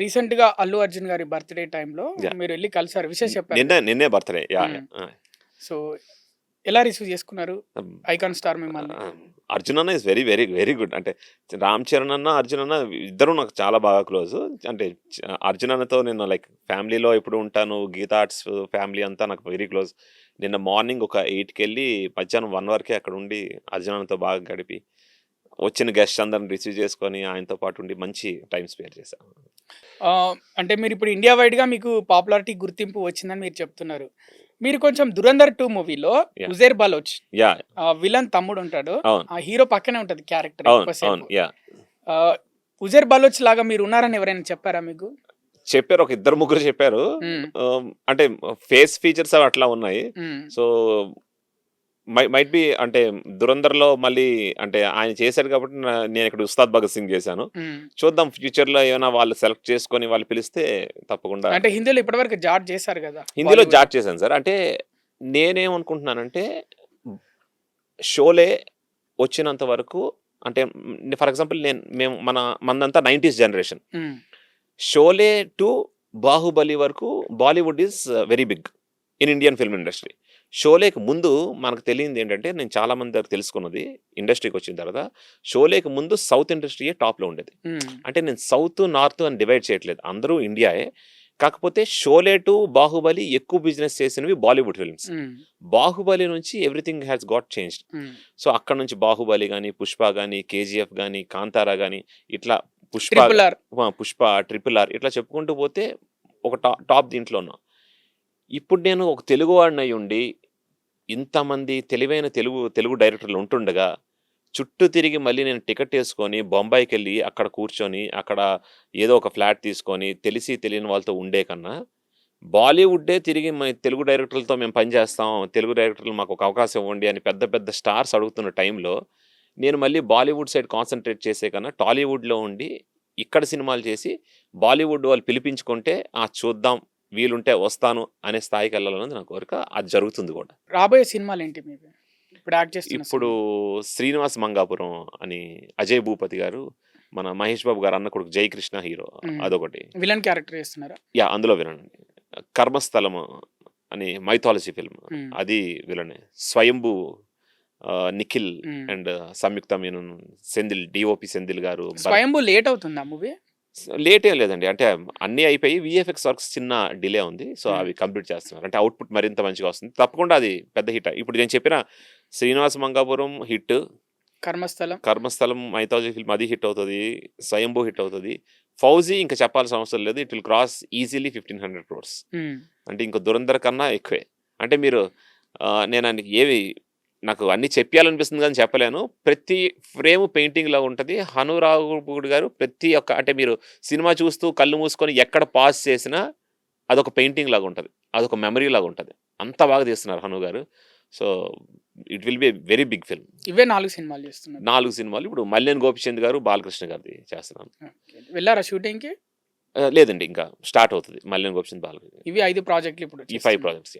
Recent గా అల్లు అర్జున్ గారి birthday టైంలో Yeah. మీరు వెళ్ళి కలిసారు, విషయం చెప్పారు నిన్నే బర్త్డే. యా సో ఎలా రిసీవ్ చేసుకున్నారు ఐకాన్ స్టార్ మిమ్మల్ని? అర్జున్ అన్న is very very very good. అంటే రామ్ చరణ్ అన్న, అర్జున్ అన్న ఇద్దరు నాకు చాలా బాగా క్లోజ్. అంటే అర్జున్ అన్నతో నేను లైక్ ఫ్యామిలీలో ఎప్పుడు ఉంటాను, గీతా ఆర్ట్స్ ఫ్యామిలీ అంతా నాకు వెరీ క్లోజ్. నిన్న మార్నింగ్ ఒక 8కి వెళ్ళి మధ్యాహ్నం 1 వరకే అక్కడ ఉండి అర్జున్ అన్నతో బాగా గడిపి వచ్చిన గెస్ట్ అందరిని రిసీవ్ చేసుకొని ఆయనతో పాటు ఉండి మంచి టైం స్పెండ్ చేశాను. అంటే మీరు ఇప్పుడు ఇండియా వైడ్ గా మీకు పాపులారిటీ గుర్తింపు వచ్చిందని మీరు చెప్తున్నారు. మీరు కొంచెం 'దురంధర్ 2' మూవీలో Yeah. Uzair Baloch yeah villain తమ్ముడు ఉంటాడు, అవును ఆ హీరో పక్కనే ఉంటది క్యారెక్టర్ అవును ఎక్కువసేపు. అవును యా ఉజైర్ బలోచ్ లాగా మీరు ఉన్నారని ఎవరైనా చెప్పారా మీకు? చెప్పారు, ఒక ఇద్దరు ముగ్గురు చెప్పారు. మ్మ్. అంటే ఫేస్ ఫీచర్స్ అవి అట్లా ఉన్నాయి. మ్మ్. సో మైట్ బి అంటే దురంధర్లో మళ్ళీ అంటే ఆయన చేశాడు కాబట్టి నేను ఇక్కడ ఉస్తాద్ భగత్ సింగ్ చేశాను. మ్మ్. చూద్దాం ఫ్యూచర్లో ఏమైనా వాళ్ళు సెలెక్ట్ చేసుకొని వాళ్ళు పిలిస్తే తప్పకుండా. అంటే హిందీలో ఇప్పటివరకు జాట్ చేశారు కదా హిందీలో బాలీవుడ్. జాట్ చేశాను సార్. అంటే నేనేమనుకుంటున్నానంటే షోలే వచ్చినంత వరకు అంటే ఫర్ ఎగ్జాంపుల్ మనదంతా 90s జనరేషన్. మ్మ్. షోలే టు బాహుబలి వరకు Bollywood is very big in Indian film industry. షోలేకి ముందు మనకు తెలియంది ఏంటంటే, నేను చాలా మంది దగ్గర తెలుసుకున్నది ఇండస్ట్రీకి వచ్చిన తర్వాత, షోలేకి ముందు సౌత్ ఇండస్ట్రీయే టాప్లో ఉండేది. మ్మ్. అంటే నేను సౌత్ నార్త్ అని డివైడ్ చేయట్లేదు, అందరూ ఇండియాయే. కాకపోతే షోలే టు బాహుబలి ఎక్కువ బిజినెస్ చేసినవి బాలీవుడ్ ఫిల్మ్స్. మ్మ్. బాహుబలి నుంచి everything has got changed. Hmm. So అక్కడ నుంచి బాహుబలి కానీ, పుష్ప కానీ, కేజీఎఫ్ కానీ, కాంతారా కానీ, ఇట్లా triple R. Pushpa, triple R ఇట్లా చెప్పుకుంటూ పోతే ఒక టాప్ దీంట్లో ఉన్నా. ఇప్పుడు నేను ఒక తెలుగు వాడిని అయి ఉండి ఇంతమంది తెలివైన తెలుగు డైరెక్టర్లు ఉంటుండగా చుట్టూ తిరిగి మళ్ళీ నేను టికెట్ వేసుకొని బొంబాయికి వెళ్ళి అక్కడ కూర్చొని అక్కడ ఏదో ఒక ఫ్లాట్ తీసుకొని తెలిసి తెలియని వాళ్ళతో ఉండే కన్నా బాలీవుడ్డే తిరిగి తెలుగు డైరెక్టర్లతో మేము పనిచేస్తాం, తెలుగు డైరెక్టర్లు మాకు ఒక అవకాశం ఇవ్వండి అని పెద్ద పెద్ద స్టార్స్ అడుగుతున్న టైంలో నేను మళ్ళీ బాలీవుడ్ సైడ్ కాన్సన్ట్రేట్ చేసే కన్నా టాలీవుడ్లో ఉండి ఇక్కడ సినిమాలు చేసి బాలీవుడ్ వాళ్ళు పిలిపించుకుంటే చూద్దాం వీలుంటే వస్తాను అనే స్థాయికి వెళ్ళాలన్నది నా కోరిక. అది జరుగుతుంది కూడా. రాబోయే సినిమాలు ఏంటి మీకు ఇప్పుడు యాక్ట్ చేస్తున్న ఇప్పుడు శ్రీనివాస్ మంగాపురం అని అజయ్ భూపతి గారు, మన మహేష్ బాబు గారు అన్న కొడుకు జయకృష్ణ హీరో, అదొకటి విలన్ క్యారెక్టర్ చేస్తున్నారా? యా అందులో విలన్. కర్మస్థలం అని మైథాలజీ ఫిల్మ్, అది విలనే. స్వయంభూ నిఖిల్ అండ్ సంయుక్త మీనన్, సెందిల్ డిఓపి సెందిల్ గారు. స్వయంభూ లేట్ అవుతుందా మూవీ? లేట్ ఏం లేదండి, అంటే అన్నీ అయిపోయి విఎఫ్ఎక్స్ వర్క్స్ చిన్న డిలే ఉంది. సో అవి కంప్లీట్ చేస్తున్నారు, అంటే అవుట్పుట్ మరింత మంచిగా వస్తుంది. తప్పకుండా అది పెద్ద హిట్. ఇప్పుడు నేను చెప్పిన Srinivasa Mangapuram hit, Karmasthalam mythology film అది హిట్ అవుతుంది, స్వయంభూ హిట్ అవుతుంది. ఫౌజీ ఇంకా చెప్పాల్సిన అవసరం లేదు, it will cross easily 1500 crores. అంటే ఇంకో దురంధర్ కన్నా ఎక్కువే. అంటే మీరు నేను ఏవి నాకు అన్ని చెప్పాలనిపిస్తుంది కానీ చెప్పలేను. ప్రతి ఫ్రేమ్ పెయింటింగ్ లాగా ఉంటుంది. హనురాఘుడు గారు ప్రతి ఒక్క అంటే మీరు సినిమా చూస్తూ కళ్ళు మూసుకొని ఎక్కడ పాజ్ చేసినా అదొక పెయింటింగ్ లాగా ఉంటుంది, అదొక మెమరీ లాగా ఉంటుంది. అంత బాగా తీస్తున్నారు హను గారు. So it will be very big film. ఇవే 4 సినిమాలు చేస్తున్నారు. 4 సినిమాలు. ఇప్పుడు మల్లేన్ గోపిచంద్ గారు, బాలకృష్ణ గారిది చేస్తున్నాను. వెళ్ళారా షూటింగ్ కి? లేదండి, ఇంకా స్టార్ట్ అవుతుంది మల్లేన్ గోపిచంద్, బాలకృష్ణ. ఇవి 5 ప్రాజెక్టులు ఇప్పుడు. ఈ 5 ప్రాజెక్ట్స్.